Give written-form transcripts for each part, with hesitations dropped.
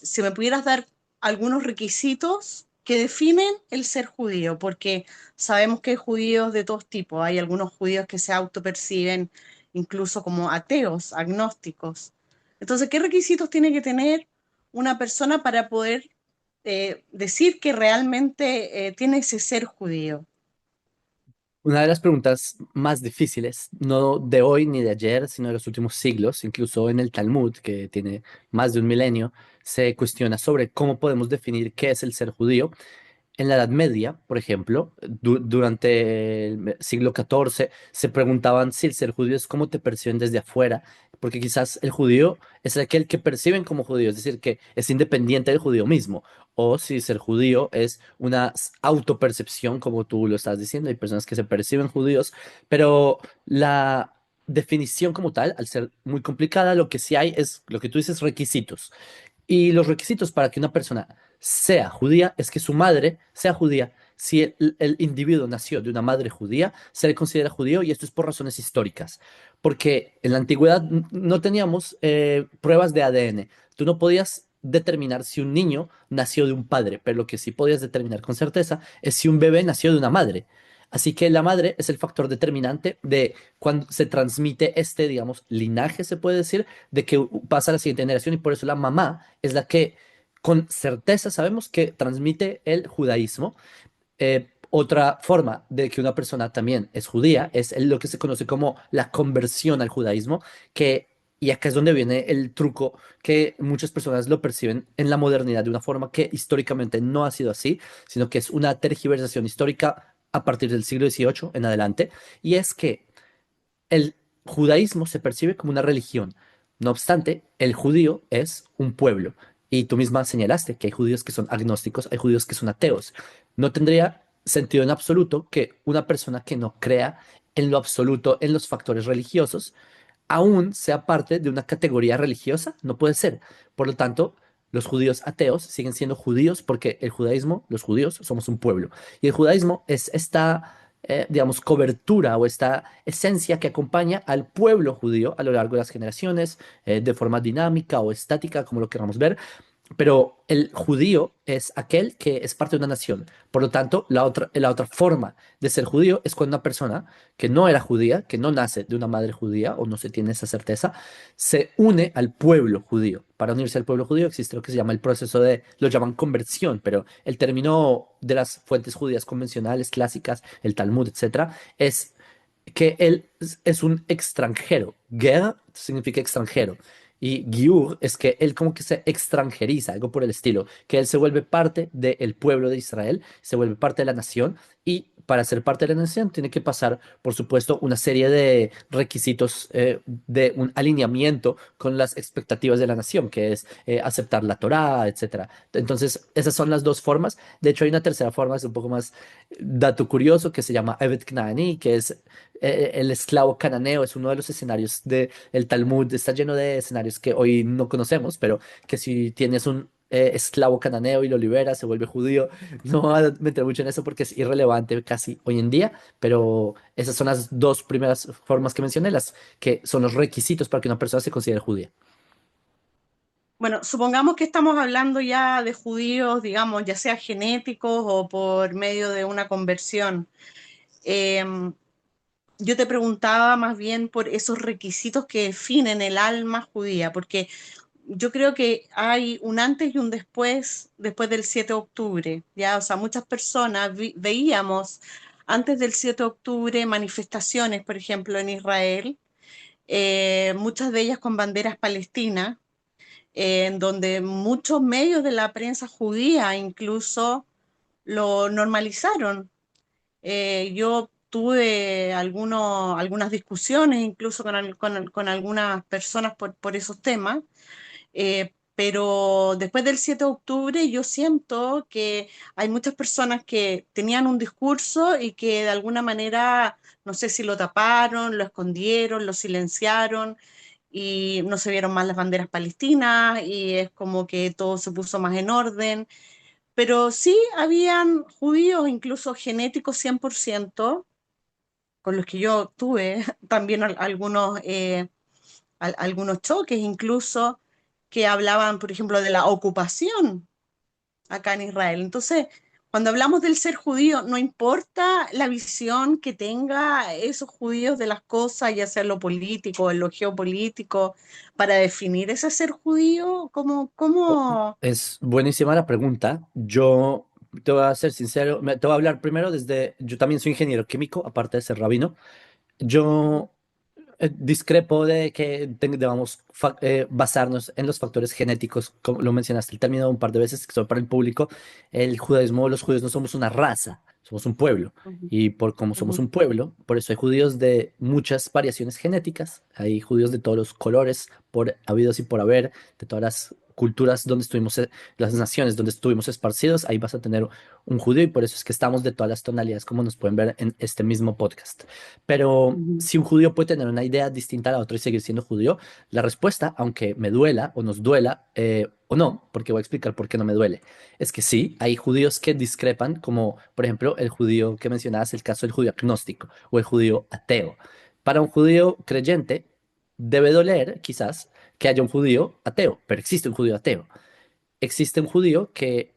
si me pudieras dar algunos requisitos que definen el ser judío, porque sabemos que hay judíos de todos tipos, hay algunos judíos que se autoperciben incluso como ateos, agnósticos. Entonces, ¿qué requisitos tiene que tener una persona para poder decir que realmente tiene ese ser judío? Una de las preguntas más difíciles, no de hoy ni de ayer, sino de los últimos siglos, incluso en el Talmud, que tiene más de un milenio, se cuestiona sobre cómo podemos definir qué es el ser judío. En la Edad Media, por ejemplo, durante el siglo XIV, se preguntaban si el ser judío es cómo te perciben desde afuera, porque quizás el judío es aquel que perciben como judío, es decir, que es independiente del judío mismo, o si ser judío es una autopercepción, como tú lo estás diciendo, hay personas que se perciben judíos, pero la definición como tal, al ser muy complicada, lo que sí hay es lo que tú dices, requisitos. Y los requisitos para que una persona sea judía es que su madre sea judía. Si el individuo nació de una madre judía, se le considera judío y esto es por razones históricas. Porque en la antigüedad no teníamos pruebas de ADN. Tú no podías determinar si un niño nació de un padre, pero lo que sí podías determinar con certeza es si un bebé nació de una madre. Así que la madre es el factor determinante de cuando se transmite este, digamos, linaje, se puede decir, de que pasa a la siguiente generación y por eso la mamá es la que con certeza sabemos que transmite el judaísmo. Otra forma de que una persona también es judía es lo que se conoce como la conversión al judaísmo, que, y acá es donde viene el truco, que muchas personas lo perciben en la modernidad de una forma que históricamente no ha sido así, sino que es una tergiversación histórica a partir del siglo XVIII en adelante, y es que el judaísmo se percibe como una religión. No obstante, el judío es un pueblo. Y tú misma señalaste que hay judíos que son agnósticos, hay judíos que son ateos. No tendría sentido en absoluto que una persona que no crea en lo absoluto en los factores religiosos, aún sea parte de una categoría religiosa. No puede ser. Por lo tanto, los judíos ateos siguen siendo judíos porque el judaísmo, los judíos, somos un pueblo. Y el judaísmo es esta, digamos, cobertura o esta esencia que acompaña al pueblo judío a lo largo de las generaciones, de forma dinámica o estática, como lo queramos ver, pero el judío es aquel que es parte de una nación. Por lo tanto, la otra forma de ser judío es cuando una persona que no era judía, que no nace de una madre judía o no se tiene esa certeza, se une al pueblo judío. Para unirse al pueblo judío existe lo que se llama el proceso de, lo llaman conversión, pero el término de las fuentes judías convencionales, clásicas, el Talmud, etcétera, es que él es un extranjero. Ger significa extranjero. Y Giur es que él como que se extranjeriza, algo por el estilo, que él se vuelve parte del pueblo de Israel, se vuelve parte de la nación y para ser parte de la nación tiene que pasar, por supuesto, una serie de requisitos de un alineamiento con las expectativas de la nación, que es aceptar la Torá, etcétera. Entonces, esas son las dos formas. De hecho, hay una tercera forma, es un poco más dato curioso, que se llama Evet Knaani, que es el esclavo cananeo, es uno de los escenarios del Talmud, está lleno de escenarios que hoy no conocemos, pero que si tienes un esclavo cananeo y lo liberas, se vuelve judío. No voy a meter mucho en eso porque es irrelevante casi hoy en día, pero esas son las dos primeras formas que mencioné, las que son los requisitos para que una persona se considere judía. Bueno, supongamos que estamos hablando ya de judíos, digamos, ya sea genéticos o por medio de una conversión. Em, yo te preguntaba más bien por esos requisitos que definen el alma judía, porque yo creo que hay un antes y un después, después del 7 de octubre, ¿ya? O sea, muchas personas veíamos antes del 7 de octubre manifestaciones, por ejemplo, en Israel, muchas de ellas con banderas palestinas, en donde muchos medios de la prensa judía incluso lo normalizaron. Yo tuve algunas discusiones incluso con algunas personas por esos temas, pero después del 7 de octubre yo siento que hay muchas personas que tenían un discurso y que de alguna manera, no sé si lo taparon, lo escondieron, lo silenciaron y no se vieron más las banderas palestinas y es como que todo se puso más en orden. Pero sí habían judíos, incluso genéticos 100%, con los que yo tuve también algunos choques incluso, que hablaban, por ejemplo, de la ocupación acá en Israel. Entonces, cuando hablamos del ser judío, no importa la visión que tenga esos judíos de las cosas, ya sea en lo político, en lo geopolítico, para definir ese ser judío, cómo... Es buenísima la pregunta. Yo te voy a ser sincero, te voy a hablar primero desde, yo también soy ingeniero químico, aparte de ser rabino. Ujú, Yo discrepo de que debamos basarnos en los factores genéticos, como lo mencionaste el término un par de veces, que son para el público. El judaísmo, los judíos no somos una raza, somos un pueblo. ujú, Y por como somos ujú, un pueblo, por eso hay judíos de muchas variaciones genéticas, hay judíos de todos los colores, por habidos y por haber, de todas las culturas donde estuvimos, las naciones donde estuvimos esparcidos, ahí vas a tener un judío y por eso es que estamos de todas las tonalidades, como nos pueden ver en este mismo podcast. Pero ujú, si un judío puede tener una idea distinta a la otra y seguir siendo judío, la respuesta, aunque me duela o nos duela, o no, porque voy a explicar por qué no me duele, es que sí, hay judíos que discrepan, como por ejemplo el judío que mencionabas, el caso del judío agnóstico o el judío ateo. Para un judío creyente, debe doler quizás que haya un judío ateo, pero existe un judío ateo. Existe un judío que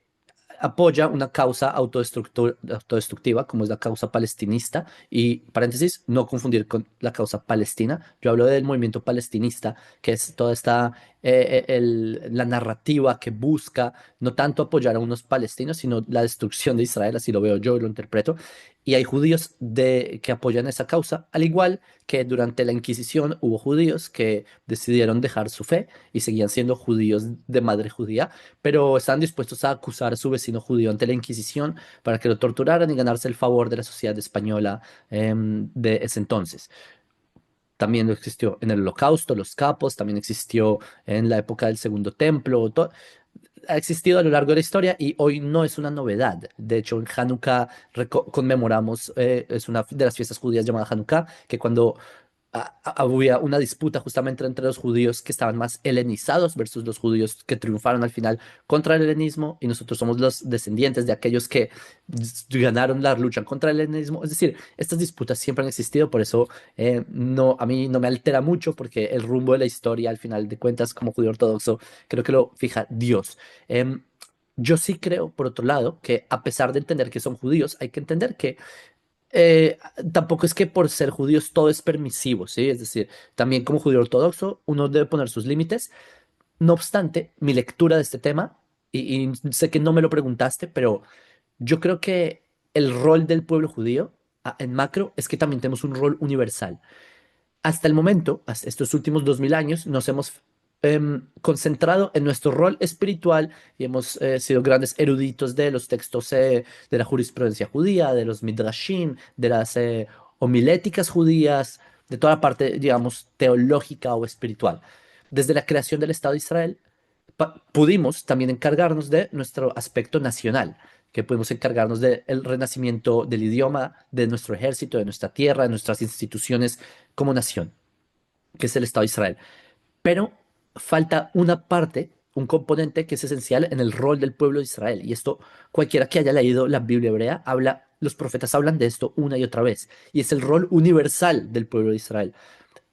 apoya una causa autodestructiva, como es la causa palestinista, y paréntesis, no confundir con la causa palestina. Yo hablo del movimiento palestinista, que es toda esta, la narrativa que busca no tanto apoyar a unos palestinos, sino la destrucción de Israel, así lo veo yo, lo interpreto. Y hay judíos que apoyan esa causa, al igual que durante la Inquisición hubo judíos que decidieron dejar su fe y seguían siendo judíos de madre judía, pero estaban dispuestos a acusar a su vecino judío ante la Inquisición para que lo torturaran y ganarse el favor de la sociedad española de ese entonces. También existió en el Holocausto, los capos, también existió en la época del Segundo Templo, ha existido a lo largo de la historia y hoy no es una novedad. De hecho, en Hanukkah conmemoramos, es una de las fiestas judías llamada Hanukkah, que cuando había una disputa justamente entre los judíos que estaban más helenizados versus los judíos que triunfaron al final contra el helenismo y nosotros somos los descendientes de aquellos que ganaron la lucha contra el helenismo. Es decir, estas disputas siempre han existido, por eso no, a mí no me altera mucho porque el rumbo de la historia al final de cuentas como judío ortodoxo creo que lo fija Dios. Em, yo sí creo, por otro lado, que a pesar de entender que son judíos, hay que entender que eh, tampoco es que por ser judíos todo es permisivo, ¿sí? Es decir, también como judío ortodoxo uno debe poner sus límites. No obstante, mi lectura de este tema, y sé que no me lo preguntaste, pero yo creo que el rol del pueblo judío en macro es que también tenemos un rol universal. Hasta el momento, hasta estos últimos 2000 años, nos hemos concentrado en nuestro rol espiritual y hemos sido grandes eruditos de los textos de la jurisprudencia judía, de los midrashim, de las homiléticas judías, de toda la parte, digamos, teológica o espiritual. Desde la creación del Estado de Israel, pudimos también encargarnos de nuestro aspecto nacional, que pudimos encargarnos del renacimiento del idioma, de nuestro ejército, de nuestra tierra, de nuestras instituciones como nación, que es el Estado de Israel. Pero falta una parte, un componente que es esencial en el rol del pueblo de Israel. Y esto, cualquiera que haya leído la Biblia hebrea, los profetas hablan de esto una y otra vez. Y es el rol universal del pueblo de Israel,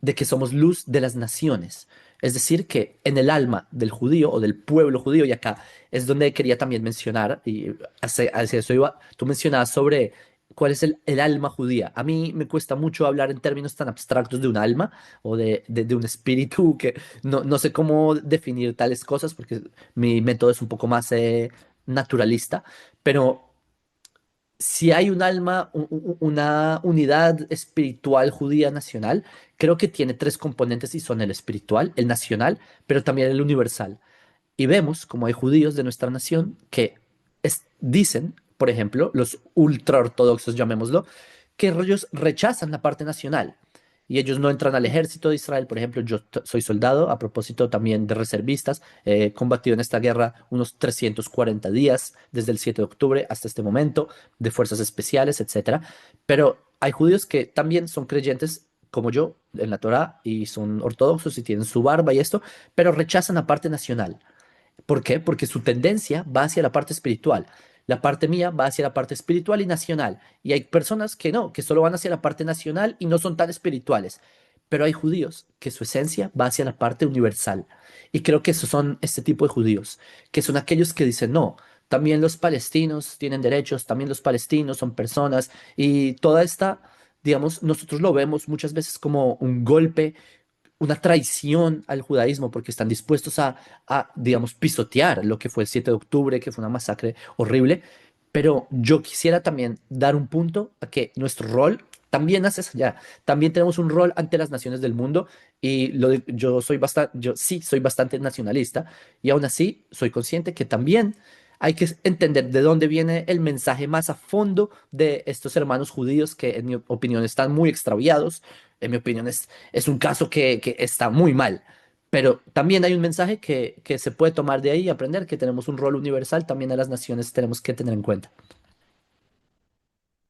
de que somos luz de las naciones. Es decir, que en el alma del judío o del pueblo judío, y acá es donde quería también mencionar, y hacia eso iba, tú mencionabas sobre cuál es el alma judía. A mí me cuesta mucho hablar en términos tan abstractos de un alma o de un espíritu, que no sé cómo definir tales cosas porque mi método es un poco más naturalista, pero si hay un alma, una unidad espiritual judía nacional, creo que tiene tres componentes y son el espiritual, el nacional, pero también el universal. Y vemos como hay judíos de nuestra nación que dicen, por ejemplo, los ultraortodoxos, llamémoslo, que ellos rechazan la parte nacional y ellos no entran al ejército de Israel. Por ejemplo, yo soy soldado, a propósito también de reservistas, he combatido en esta guerra unos 340 días, desde el 7 de octubre hasta este momento, de fuerzas especiales, etcétera. Pero hay judíos que también son creyentes como yo en la Torá y son ortodoxos y tienen su barba y esto, pero rechazan la parte nacional. ¿Por qué? Porque su tendencia va hacia la parte espiritual. La parte mía va hacia la parte espiritual y nacional. Y hay personas que no, que solo van hacia la parte nacional y no son tan espirituales. pero hay judíos que su esencia va hacia la parte universal. Y creo que esos son este tipo de judíos, que son aquellos que dicen, no, también los palestinos tienen derechos, también los palestinos son personas, y toda esta, digamos, nosotros lo vemos muchas veces como un golpe, una traición al judaísmo, porque están dispuestos digamos, pisotear lo que fue el 7 de octubre, que fue una masacre horrible. Pero yo quisiera también dar un punto a que nuestro rol también hace allá. También tenemos un rol ante las naciones del mundo y yo sí soy bastante nacionalista y aún así soy consciente que también hay que entender de dónde viene el mensaje más a fondo de estos hermanos judíos que en mi opinión están muy extraviados. En mi opinión es un caso que está muy mal. Pero también hay un mensaje que se puede tomar de ahí y aprender que tenemos un rol universal, también a las naciones tenemos que tener en cuenta.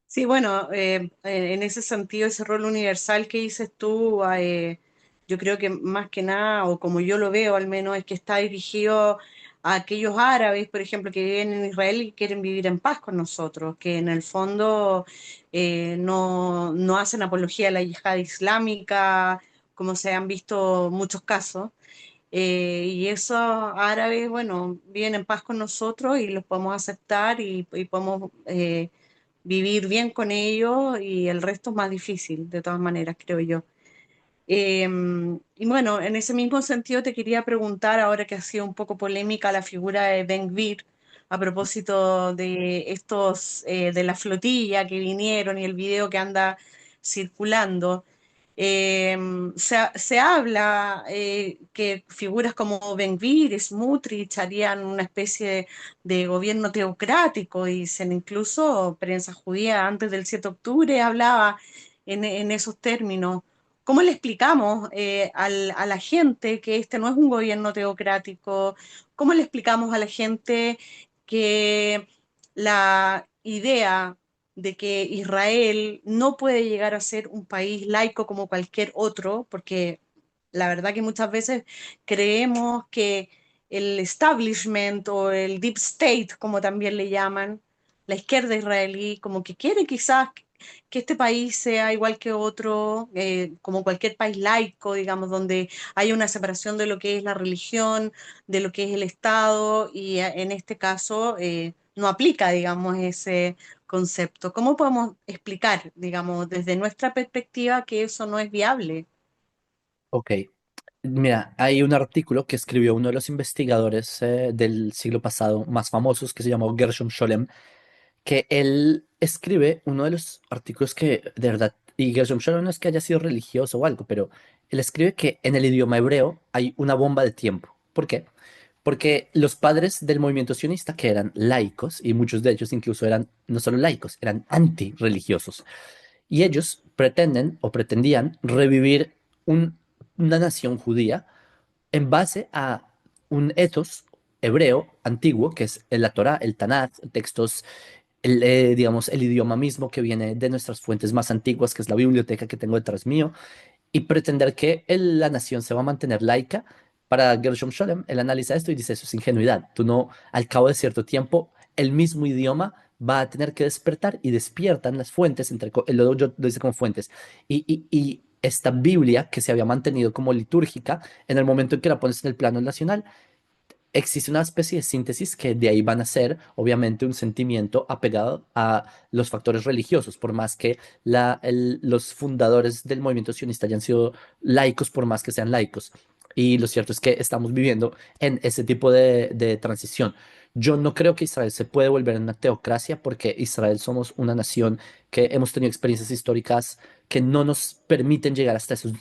Sí, bueno, en ese sentido, ese rol universal que dices tú, yo creo que más que nada, o como yo lo veo al menos, es que está dirigido a aquellos árabes, por ejemplo, que viven en Israel y quieren vivir en paz con nosotros, que en el fondo no hacen apología a la yihad islámica, como se han visto muchos casos. Y esos árabes, bueno, viven en paz con nosotros y los podemos aceptar y podemos vivir bien con ellos y el resto es más difícil, de todas maneras, creo yo. Eh, y bueno, en ese mismo sentido te quería preguntar, ahora que ha sido un poco polémica la figura de Ben Gvir, a propósito de estos, de la flotilla que vinieron y el video que anda circulando. Eh, se habla que figuras como Ben-Gvir y Smotrich harían una especie de gobierno teocrático, dicen, incluso prensa judía antes del 7 de octubre hablaba en esos términos. ¿Cómo le explicamos a la gente que este no es un gobierno teocrático? ¿Cómo le explicamos a la gente que la idea de que Israel no puede llegar a ser un país laico como cualquier otro, porque la verdad que muchas veces creemos que el establishment o el deep state, como también le llaman, la izquierda israelí, como que quiere quizás que este país sea igual que otro, como cualquier país laico, digamos, donde hay una separación de lo que es la religión, de lo que es el Estado, y en este caso no aplica, digamos, ese concepto. ¿Cómo podemos explicar, digamos, desde nuestra perspectiva que eso no es viable? Ok, mira, hay un artículo que escribió uno de los investigadores del siglo pasado más famosos que se llamó Gershom Scholem, que él escribe uno de los artículos que de verdad, y Gershom Scholem no es que haya sido religioso o algo, pero él escribe que en el idioma hebreo hay una bomba de tiempo. ¿Por qué? Porque los padres del movimiento sionista, que eran laicos, y muchos de ellos incluso eran no solo laicos, eran antirreligiosos, y ellos pretenden o pretendían revivir una nación judía en base a un ethos hebreo antiguo, que es la Torá, el Tanakh, textos, digamos, el idioma mismo que viene de nuestras fuentes más antiguas, que es la biblioteca que tengo detrás mío, y pretender que la nación se va a mantener laica. Para Gershom Scholem, él analiza esto y dice, eso es ingenuidad. Tú no, al cabo de cierto tiempo, el mismo idioma va a tener que despertar y despiertan las fuentes, él lo dice como fuentes, y esta Biblia que se había mantenido como litúrgica, en el momento en que la pones en el plano nacional, existe una especie de síntesis que de ahí van a ser, obviamente, un sentimiento apegado a los factores religiosos, por más que los fundadores del movimiento sionista hayan sido laicos, por más que sean laicos. Y lo cierto es que estamos viviendo en ese tipo de transición. Yo no creo que Israel se puede volver en una teocracia porque Israel somos una nación que hemos tenido experiencias históricas que no nos permiten llegar hasta esos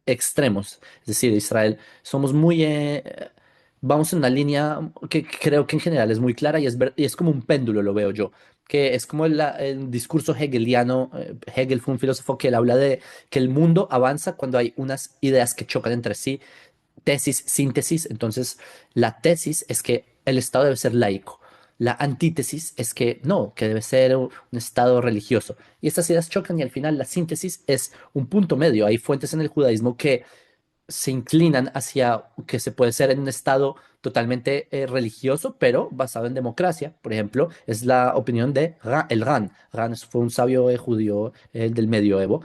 extremos. Es decir, Israel somos muy vamos en una línea que creo que en general es muy clara y es como un péndulo, lo veo yo, que es como el discurso hegeliano. Hegel fue un filósofo que él habla de que el mundo avanza cuando hay unas ideas que chocan entre sí, tesis, síntesis. Entonces, la tesis es que el Estado debe ser laico. La antítesis es que no, que debe ser un Estado religioso. Y estas ideas chocan y al final la síntesis es un punto medio. Hay fuentes en el judaísmo que se inclinan hacia que se puede ser en un estado totalmente religioso, pero basado en democracia. Por ejemplo, es la opinión de el Ran. Ran fue un sabio judío del medioevo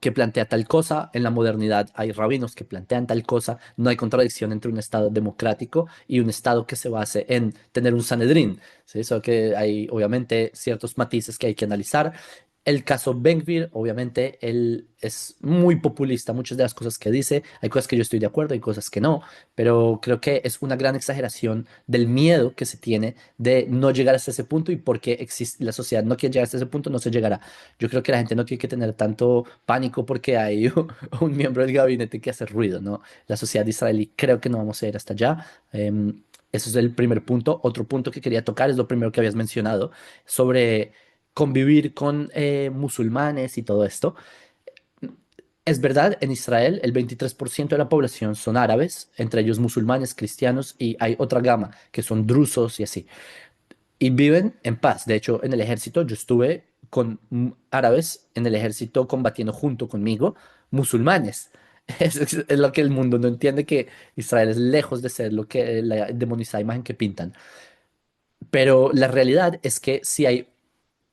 que plantea tal cosa, en la modernidad hay rabinos que plantean tal cosa, no hay contradicción entre un Estado democrático y un Estado que se base en tener un Sanedrín, ¿sí? Eso que hay obviamente ciertos matices que hay que analizar. El caso Ben-Gvir, obviamente, él es muy populista, muchas de las cosas que dice, hay cosas que yo estoy de acuerdo, hay cosas que no, pero creo que es una gran exageración del miedo que se tiene de no llegar hasta ese punto y porque existe, la sociedad no quiere llegar hasta ese punto, no se llegará. Yo creo que la gente no tiene que tener tanto pánico porque hay un miembro del gabinete que hace ruido, ¿no? La sociedad israelí creo que no vamos a ir hasta allá. Ese es el primer punto. Otro punto que quería tocar es lo primero que habías mencionado sobre convivir con musulmanes y todo esto. Es verdad, en Israel el 23% de la población son árabes, entre ellos musulmanes, cristianos y hay otra gama que son drusos y así. Y viven en paz. De hecho, en el ejército yo estuve con árabes en el ejército combatiendo junto conmigo, musulmanes. Es lo que el mundo no entiende, que Israel es lejos de ser lo que la demonizada imagen que pintan. Pero la realidad es que si hay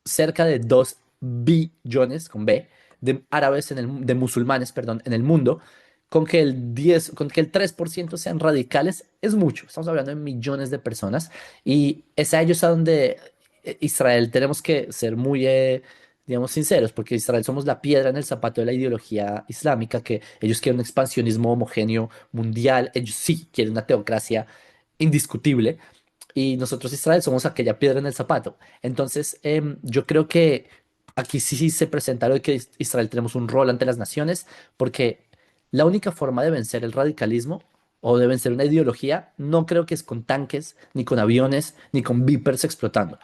cerca de 2 billones, con B, de árabes de musulmanes, perdón, en el mundo, con que el 3% sean radicales, es mucho. Estamos hablando de millones de personas y es a ellos a donde Israel tenemos que ser muy, digamos, sinceros, porque Israel somos la piedra en el zapato de la ideología islámica, que ellos quieren un expansionismo homogéneo mundial, ellos sí quieren una teocracia indiscutible y nosotros Israel somos aquella piedra en el zapato. Entonces, yo creo que aquí sí se presenta lo de que Israel tenemos un rol ante las naciones, porque la única forma de vencer el radicalismo o de vencer una ideología, no creo que es con tanques, ni con aviones, ni con Vipers explotando.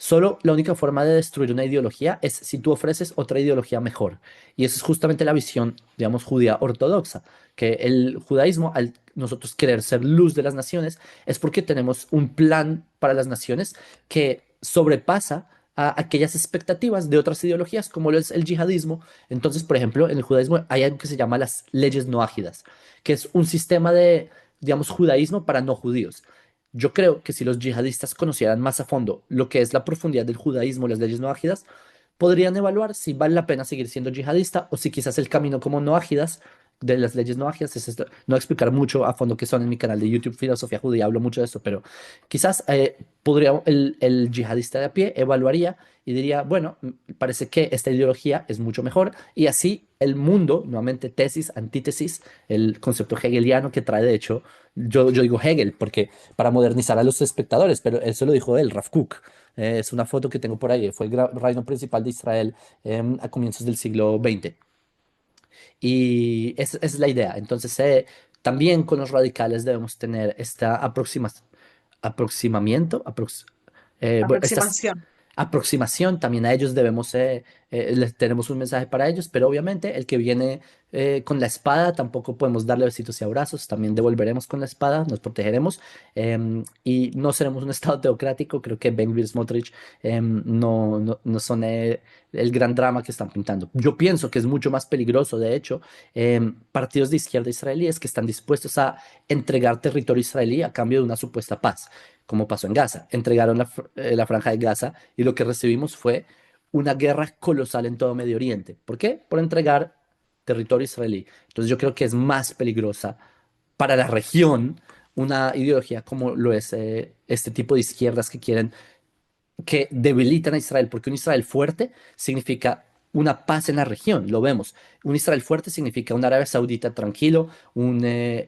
Solo la única forma de destruir una ideología es si tú ofreces otra ideología mejor. Y esa es justamente la visión, digamos, judía ortodoxa, que el judaísmo, al nosotros querer ser luz de las naciones, es porque tenemos un plan para las naciones que sobrepasa a aquellas expectativas de otras ideologías, como lo es el yihadismo. Entonces, por ejemplo, en el judaísmo hay algo que se llama las leyes noágidas, que es un sistema de, digamos, judaísmo para no judíos. Yo creo que si los yihadistas conocieran más a fondo lo que es la profundidad del judaísmo, las leyes noágidas, podrían evaluar si vale la pena seguir siendo yihadista o si quizás el camino como noágidas, de las leyes noágidas, es esto. No explicar mucho a fondo qué son en mi canal de YouTube Filosofía Judía, hablo mucho de eso, pero quizás podría el yihadista de a pie evaluaría y diría, bueno, parece que esta ideología es mucho mejor y así el mundo, nuevamente tesis, antítesis, el concepto hegeliano que trae de hecho, yo digo Hegel porque para modernizar a los espectadores, pero eso lo dijo él, Rav Kook. Es una foto que tengo por ahí. Fue el rabino principal de Israel a comienzos del siglo XX. Y esa es la idea. Entonces, también con los radicales debemos tener esta aproximamiento, bueno, Aproximación. aproximación. También a ellos debemos, les tenemos un mensaje para ellos, pero obviamente el que viene con la espada, tampoco podemos darle besitos y abrazos. También devolveremos con la espada, nos protegeremos y no seremos un estado teocrático. Creo que Ben Gvir, Smotrich no son el gran drama que están pintando. Yo pienso que es mucho más peligroso, de hecho, partidos de izquierda israelíes que están dispuestos a entregar territorio israelí a cambio de una supuesta paz, como pasó en Gaza. Entregaron la franja de Gaza y lo que recibimos fue una guerra colosal en todo Medio Oriente. ¿Por qué? Por entregar territorio israelí. Entonces yo creo que es más peligrosa para la región una ideología como lo es este tipo de izquierdas que quieren que debilitan a Israel, porque un Israel fuerte significa una paz en la región, lo vemos. Un Israel fuerte significa un Arabia Saudita tranquilo, un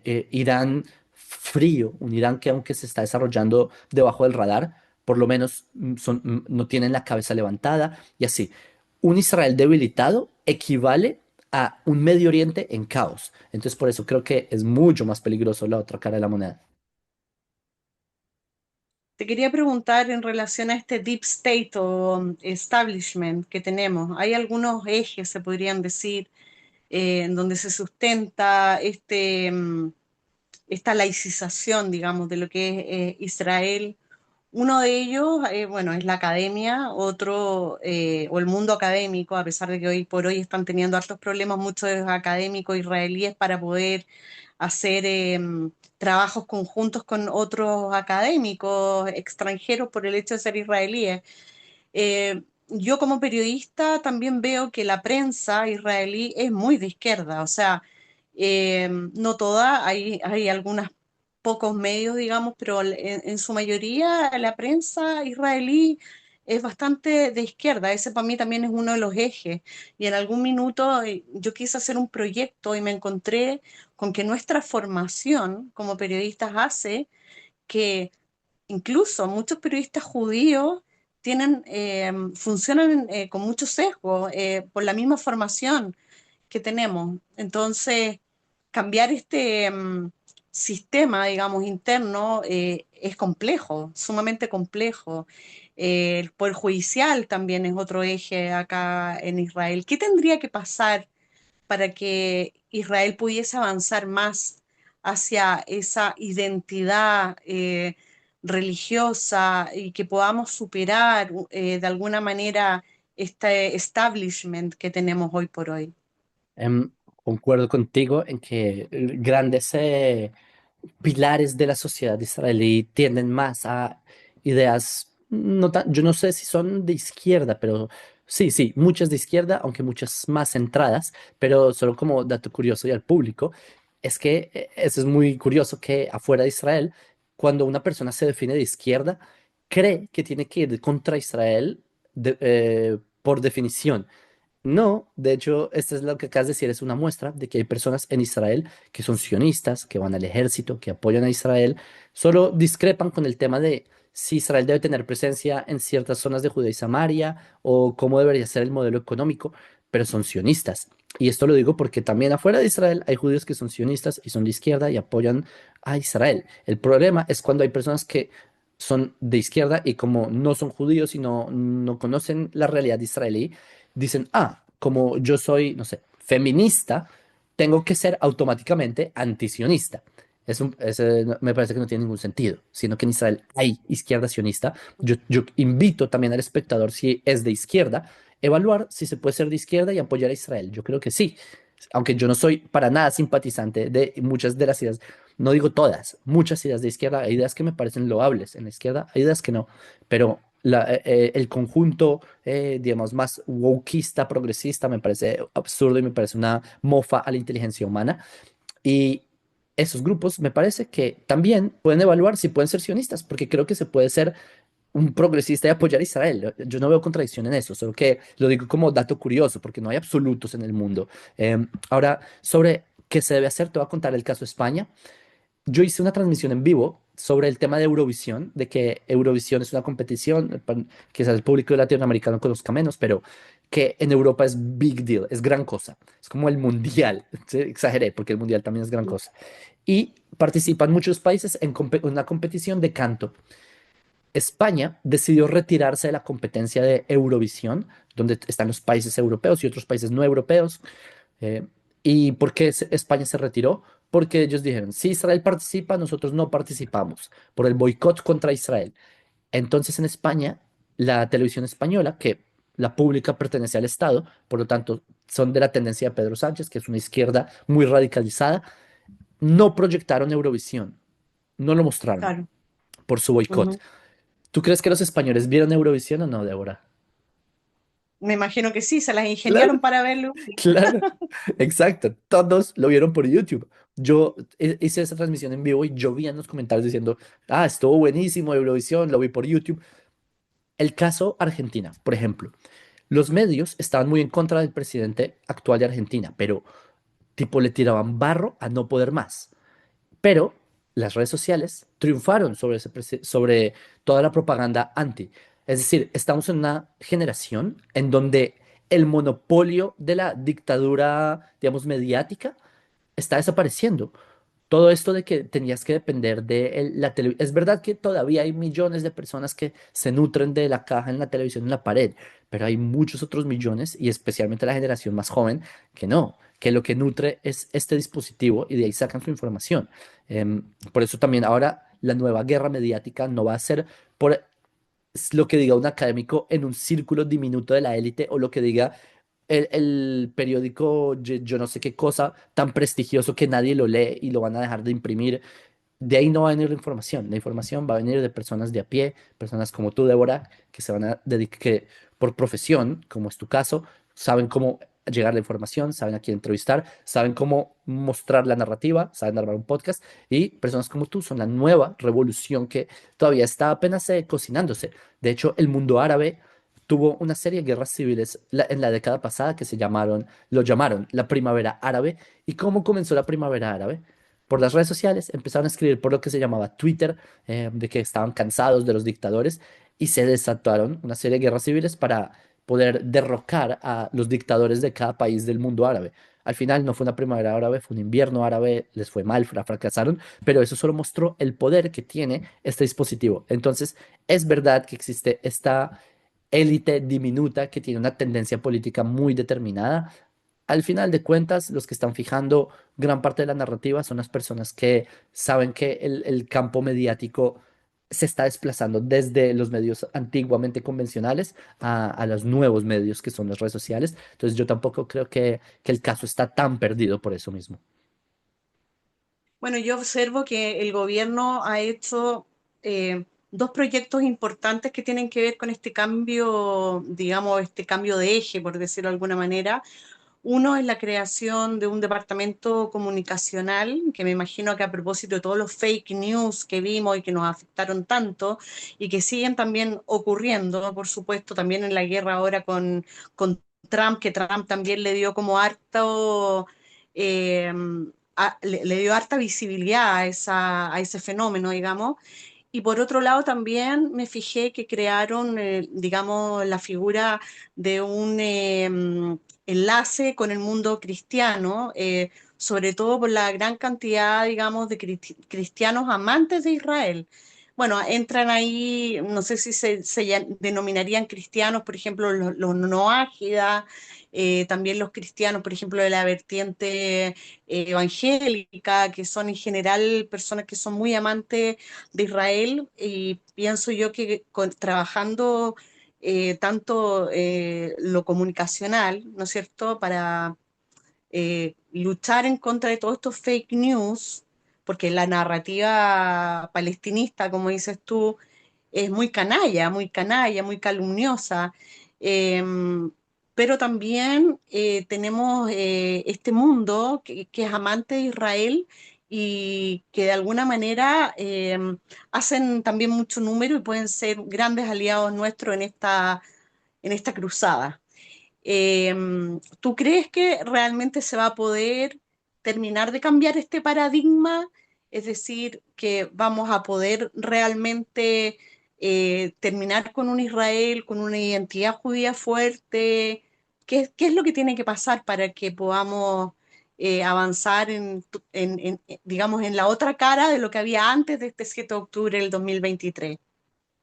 Irán frío, un Irán que aunque se está desarrollando debajo del radar, por lo menos no tienen la cabeza levantada y así. Un Israel debilitado equivale a un Medio Oriente en caos. Entonces por eso creo que es mucho más peligroso la otra cara de la moneda. Te quería preguntar en relación a este deep state o establishment que tenemos. ¿Hay algunos ejes, se podrían decir, en donde se sustenta esta laicización, digamos, de lo que es Israel? Uno de ellos, bueno, es la academia, otro, o el mundo académico, a pesar de que hoy por hoy están teniendo hartos problemas muchos de los académicos israelíes para poder hacer trabajos conjuntos con otros académicos extranjeros por el hecho de ser israelíes. Eh, yo como periodista también veo que la prensa israelí es muy de izquierda, o sea, no toda, hay algunos pocos medios, digamos, pero en su mayoría la prensa israelí es bastante de izquierda. Ese para mí también es uno de los ejes. Y en algún minuto yo quise hacer un proyecto y me encontré con que nuestra formación como periodistas hace que incluso muchos periodistas judíos funcionan con mucho sesgo por la misma formación que tenemos. Entonces, cambiar este sistema, digamos, interno es complejo, sumamente complejo. El poder judicial también es otro eje acá en Israel. ¿Qué tendría que pasar para que Israel pudiese avanzar más hacia esa identidad religiosa y que podamos superar de alguna manera este establishment que tenemos hoy por hoy? Em, Concuerdo contigo en que grandes pilares de la sociedad israelí tienden más a ideas, yo no sé si son de izquierda, pero sí, sí, muchas de izquierda, aunque muchas más centradas, pero solo como dato curioso y al público, es que eso es muy curioso que afuera de Israel, cuando una persona se define de izquierda, cree que tiene que ir contra Israel por definición. No, de hecho, esto es lo que acabas de decir, es una muestra de que hay personas en Israel que son sionistas, que van al ejército, que apoyan a Israel, solo discrepan con el tema de si Israel debe tener presencia en ciertas zonas de Judea y Samaria o cómo debería ser el modelo económico, pero son sionistas. Y esto lo digo porque también afuera de Israel hay judíos que son sionistas y son de izquierda y apoyan a Israel. El problema es cuando hay personas que son de izquierda y como no son judíos y no conocen la realidad israelí, dicen, ah, como yo soy, no sé, feminista, tengo que ser automáticamente antisionista. Me parece que no tiene ningún sentido, sino que en Israel hay izquierda sionista. Yo invito también al espectador, si es de izquierda, evaluar si se puede ser de izquierda y apoyar a Israel. Yo creo que sí, aunque yo no soy para nada simpatizante de muchas de las ideas, no digo todas, muchas ideas de izquierda, hay ideas que me parecen loables en la izquierda, hay ideas que no, pero el conjunto, digamos, más wokeista, progresista, me parece absurdo y me parece una mofa a la inteligencia humana. Y esos grupos me parece que también pueden evaluar si pueden ser sionistas, porque creo que se puede ser un progresista y apoyar a Israel. Yo no veo contradicción en eso, solo que lo digo como dato curioso, porque no hay absolutos en el mundo. Ahora, sobre qué se debe hacer, te voy a contar el caso de España. Yo hice una transmisión en vivo sobre el tema de Eurovisión, de que Eurovisión es una competición, quizás el público latinoamericano conozca menos, pero que en Europa es big deal, es gran cosa. Es como el mundial, sí, exageré, porque el mundial también es gran cosa. Y participan muchos países en una competición de canto. España decidió retirarse de la competencia de Eurovisión, donde están los países europeos y otros países no europeos. Eh, ¿Y por qué España se retiró? Porque ellos dijeron, si Israel participa, nosotros no participamos, por el boicot contra Israel. Entonces en España, la televisión española, que la pública pertenece al Estado, por lo tanto son de la tendencia de Pedro Sánchez, que es una izquierda muy radicalizada, no proyectaron Eurovisión, no lo mostraron Claro. por su boicot. Ujú. ¿Tú crees que los españoles vieron Eurovisión o no, Débora? Me imagino que sí, se las Claro. ingeniaron para verlo. Claro, exacto. Todos lo vieron por YouTube. Yo hice esa transmisión en vivo y yo vi en los comentarios diciendo, ah, estuvo buenísimo Eurovisión, lo vi por YouTube. El caso Argentina, por ejemplo. Los medios estaban muy en contra del presidente actual de Argentina, pero tipo le tiraban barro a no poder más. Pero las redes sociales triunfaron sobre toda la propaganda anti. Es decir, estamos en una generación en donde el monopolio de la dictadura, digamos, mediática está desapareciendo. Todo esto de que tenías que depender de la televisión. Es verdad que todavía hay millones de personas que se nutren de la caja en la televisión en la pared, pero hay muchos otros millones, y especialmente la generación más joven, que no, que lo que nutre es este dispositivo y de ahí sacan su información. Por eso también ahora la nueva guerra mediática no va a ser por lo que diga un académico en un círculo diminuto de la élite o lo que diga el periódico, yo no sé qué cosa tan prestigioso que nadie lo lee y lo van a dejar de imprimir. de ahí no va a venir la información va a venir de personas de a pie, personas como tú, Débora, que se van a dedicar, que por profesión, como es tu caso, saben cómo llegar a la información, saben a quién entrevistar, saben cómo mostrar la narrativa, saben narrar un podcast, y personas como tú son la nueva revolución que todavía está apenas cocinándose. De hecho, el mundo árabe tuvo una serie de guerras civiles en la década pasada que lo llamaron la Primavera Árabe. ¿Y cómo comenzó la Primavera Árabe? Por las redes sociales, empezaron a escribir por lo que se llamaba Twitter, de que estaban cansados de los dictadores y se desataron una serie de guerras civiles para poder derrocar a los dictadores de cada país del mundo árabe. Al final no fue una primavera árabe, fue un invierno árabe, les fue mal, fracasaron, pero eso solo mostró el poder que tiene este dispositivo. Entonces, es verdad que existe esta élite diminuta que tiene una tendencia política muy determinada. Al final de cuentas, los que están fijando gran parte de la narrativa son las personas que saben que el campo mediático se está desplazando desde los medios antiguamente convencionales a los nuevos medios que son las redes sociales. Entonces yo tampoco creo que el caso está tan perdido por eso mismo. Bueno, yo observo que el gobierno ha hecho dos proyectos importantes que tienen que ver con este cambio, digamos, este cambio de eje, por decirlo de alguna manera. Uno es la creación de un departamento comunicacional, que me imagino que a propósito de todos los fake news que vimos y que nos afectaron tanto y que siguen también ocurriendo, por supuesto, también en la guerra ahora con Trump, que Trump también le dio como harto, eh, le dio harta visibilidad a ese fenómeno, digamos. Y por otro lado, también me fijé que crearon, digamos, la figura de un enlace con el mundo cristiano, sobre todo por la gran cantidad, digamos, de cristianos amantes de Israel. Bueno, entran ahí, no sé si denominarían cristianos, por ejemplo, los noágidas, también los cristianos, por ejemplo, de la vertiente evangélica, que son en general personas que son muy amantes de Israel, y pienso yo que trabajando tanto lo comunicacional, ¿no es cierto?, para luchar en contra de todos estos fake news, porque la narrativa palestinista, como dices tú, es muy canalla, muy calumniosa. eh, pero también tenemos este mundo que es amante de Israel y que de alguna manera hacen también mucho número y pueden ser grandes aliados nuestros en esta cruzada. Eh, ¿Tú crees que realmente se va a poder terminar de cambiar este paradigma? Es decir, que vamos a poder realmente terminar con un Israel, con una identidad judía fuerte. ¿Qué es lo que tiene que pasar para que podamos avanzar digamos, en la otra cara de lo que había antes de este 7 de octubre del 2023?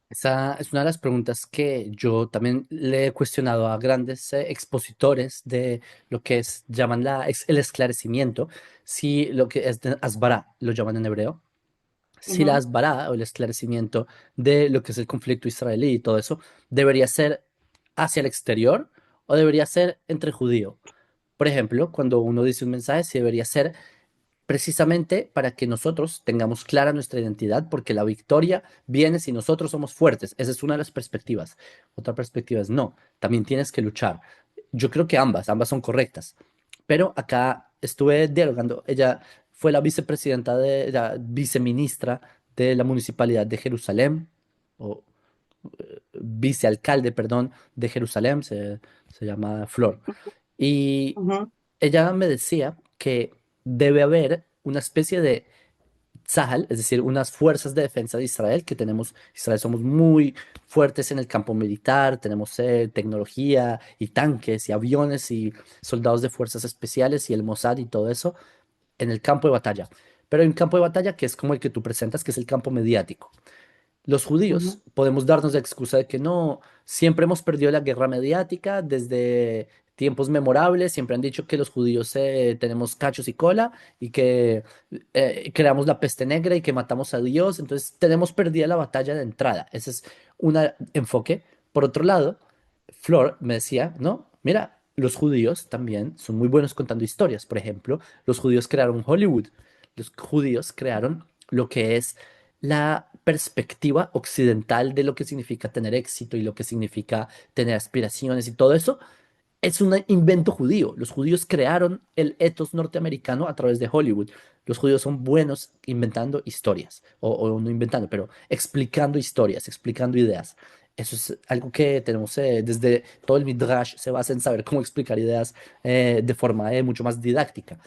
Esa es una de las preguntas que yo también le he cuestionado a grandes expositores de lo que es, llaman el esclarecimiento, si lo que es de Asbará, lo llaman en hebreo, si la Ujú, Asbará o el esclarecimiento de lo que es el conflicto israelí y todo eso, debería ser hacia el exterior o debería ser entre judíos. Por ejemplo, cuando uno dice un mensaje, si debería ser precisamente para que nosotros tengamos clara nuestra identidad, porque la victoria viene si nosotros somos fuertes. Esa es una de las perspectivas. Otra perspectiva es no, también tienes que luchar. Yo creo que ambas son correctas, pero acá estuve dialogando. Ella fue la vicepresidenta la viceministra de la Municipalidad de Jerusalén, o vicealcalde, perdón, de Jerusalén, se llama Flor. Y ujú, ella me decía que debe haber una especie de Tzahal, es decir, unas fuerzas de defensa de Israel, que tenemos, Israel somos muy fuertes en el campo militar, tenemos tecnología y tanques y aviones y soldados de fuerzas especiales y el Mossad y todo eso en el campo de batalla. Pero hay un campo de batalla que es como el que tú presentas, que es el campo mediático. Los judíos ujú. podemos darnos la excusa de que no, siempre hemos perdido la guerra mediática desde tiempos memorables, siempre han dicho que los judíos tenemos cachos y cola y que creamos la peste negra y que matamos a Dios, entonces tenemos perdida la batalla de entrada. Ese es un enfoque. Por otro lado, Flor me decía, no, mira, los judíos también son muy buenos contando historias. Por ejemplo, los judíos crearon Hollywood, los judíos crearon lo que es la perspectiva occidental de lo que significa tener éxito y lo que significa tener aspiraciones y todo eso es un invento judío. Los judíos crearon el ethos norteamericano a través de Hollywood. Los judíos son buenos inventando historias, o no inventando, pero explicando historias, explicando ideas. Eso es algo que tenemos desde todo el Midrash, se basa en saber cómo explicar ideas de forma mucho más didáctica.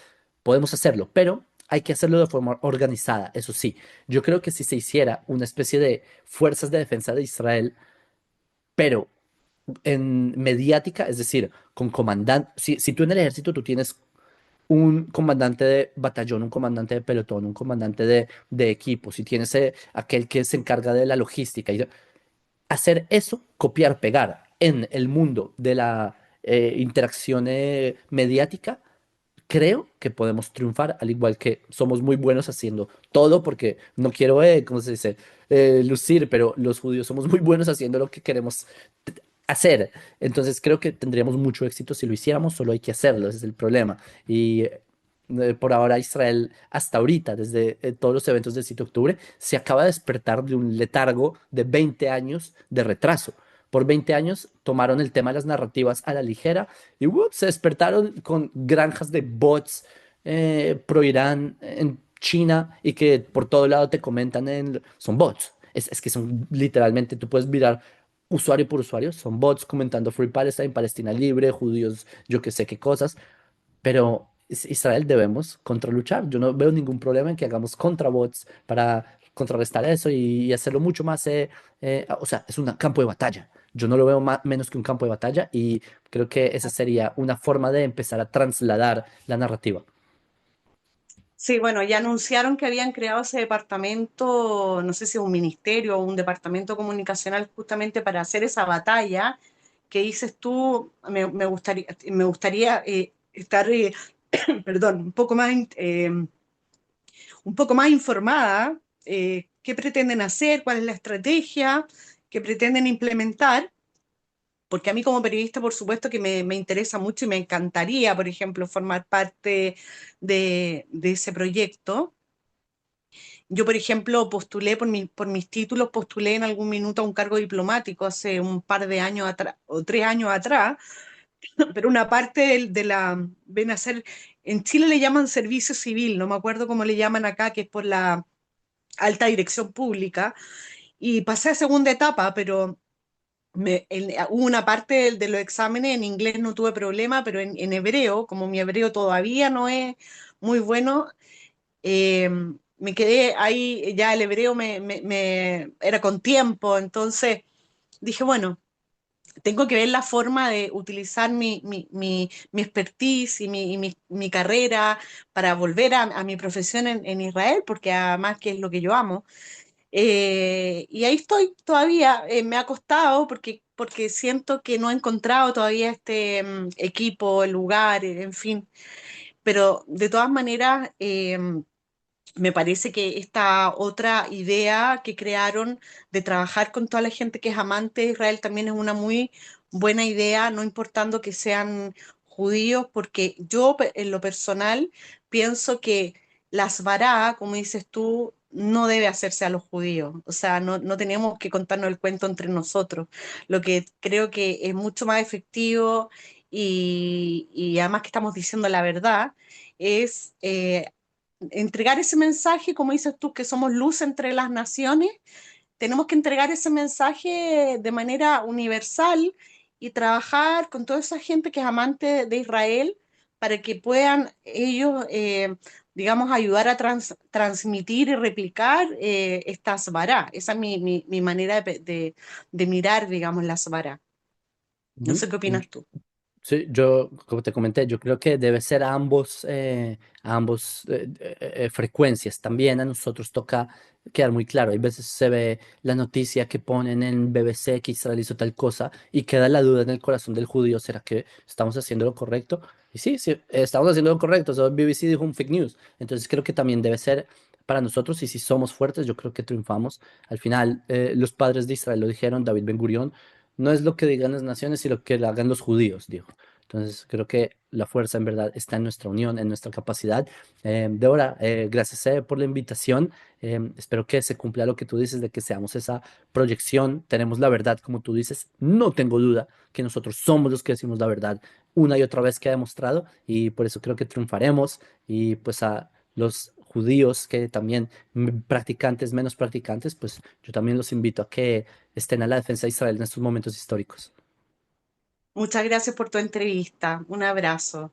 Podemos hacerlo, pero hay que hacerlo de forma organizada, eso sí. Yo creo que si se hiciera una especie de fuerzas de defensa de Israel, pero en mediática, es decir, con comandante, si tú en el ejército tú tienes un comandante de batallón, un comandante de pelotón, un comandante de equipo, si tienes aquel que se encarga de la logística, y hacer eso, copiar, pegar en el mundo de la interacción mediática, creo que podemos triunfar, al igual que somos muy buenos haciendo todo, porque no quiero, ¿cómo se dice? Lucir, pero los judíos somos muy buenos haciendo lo que queremos hacer. Entonces creo que tendríamos mucho éxito si lo hiciéramos, solo hay que hacerlo, ese es el problema. Y por ahora Israel, hasta ahorita, desde todos los eventos del 7 de octubre, se acaba de despertar de un letargo de 20 años de retraso. Por 20 años tomaron el tema de las narrativas a la ligera y se despertaron con granjas de bots pro Irán en China y que por todo lado te comentan son bots. Es que son literalmente, tú puedes mirar usuario por usuario, son bots comentando Free Palestine, Palestina libre, judíos, yo que sé qué cosas, pero Israel debemos contraluchar. Yo no veo ningún problema en que hagamos contrabots para contrarrestar eso y hacerlo mucho más, o sea, es un campo de batalla. Yo no lo veo menos que un campo de batalla y creo que esa sería una forma de empezar a trasladar la narrativa. Sí, bueno, ya anunciaron que habían creado ese departamento, no sé si es un ministerio o un departamento comunicacional justamente para hacer esa batalla que dices tú, me gustaría estar, perdón, un poco más informada, qué pretenden hacer, cuál es la estrategia que pretenden implementar, porque a mí como periodista, por supuesto que me interesa mucho y me encantaría, por ejemplo, formar parte de ese proyecto. Yo, por ejemplo, postulé por mis títulos, postulé en algún minuto a un cargo diplomático hace un par de años atrás, o 3 años atrás, pero una parte ven a ser, en Chile le llaman servicio civil, no me acuerdo cómo le llaman acá, que es por la alta dirección pública, y pasé a segunda etapa, pero hubo una parte de los exámenes, en inglés no tuve problema, pero en hebreo, como mi hebreo todavía no es muy bueno, eh, me quedé ahí, ya el hebreo era con tiempo, entonces dije, bueno, tengo que ver la forma de utilizar mi expertise y mi carrera para volver a mi profesión en Israel, porque además que es lo que yo amo. Y ahí estoy todavía, me ha costado porque siento que no he encontrado todavía este equipo, el lugar, en fin, pero de todas maneras me parece que esta otra idea que crearon de trabajar con toda la gente que es amante de Israel también es una muy buena idea, no importando que sean judíos, porque yo en lo personal pienso que las vará, como dices tú, no debe hacerse a los judíos. O sea, no tenemos que contarnos el cuento entre nosotros. Lo que creo que es mucho más efectivo y además que estamos diciendo la verdad es entregar ese mensaje, como dices tú, que somos luz entre las naciones, tenemos que entregar ese mensaje de manera universal y trabajar con toda esa gente que es amante de Israel para que puedan ellos, digamos, ayudar a transmitir y replicar estas varas. Esa es mi manera de mirar, digamos, las varas. No Ujú. sé qué opinas tú. Sí, yo, como te comenté, yo creo que debe ser a ambos frecuencias. También a nosotros toca quedar muy claro. Hay veces se ve la noticia que ponen en BBC que Israel hizo tal cosa y queda la duda en el corazón del judío. ¿Será que estamos haciendo lo correcto? Y sí, sí, estamos haciendo lo correcto. Eso BBC dijo un fake news. Entonces creo que también debe ser para nosotros y si somos fuertes, yo creo que triunfamos. Al final, los padres de Israel lo dijeron, David Ben Gurión. No es lo que digan las naciones, sino lo que hagan los judíos, dijo. Entonces creo que la fuerza en verdad está en nuestra unión, en nuestra capacidad. Débora, gracias por la invitación. Espero que se cumpla lo que tú dices de que seamos esa proyección. Tenemos la verdad, como tú dices. No tengo duda que nosotros somos los que decimos la verdad una y otra vez que ha demostrado y por eso creo que triunfaremos y pues a los judíos que también practicantes, menos practicantes, pues yo también los invito a que estén a la defensa de Israel en estos momentos históricos. Muchas gracias por tu entrevista. Un abrazo.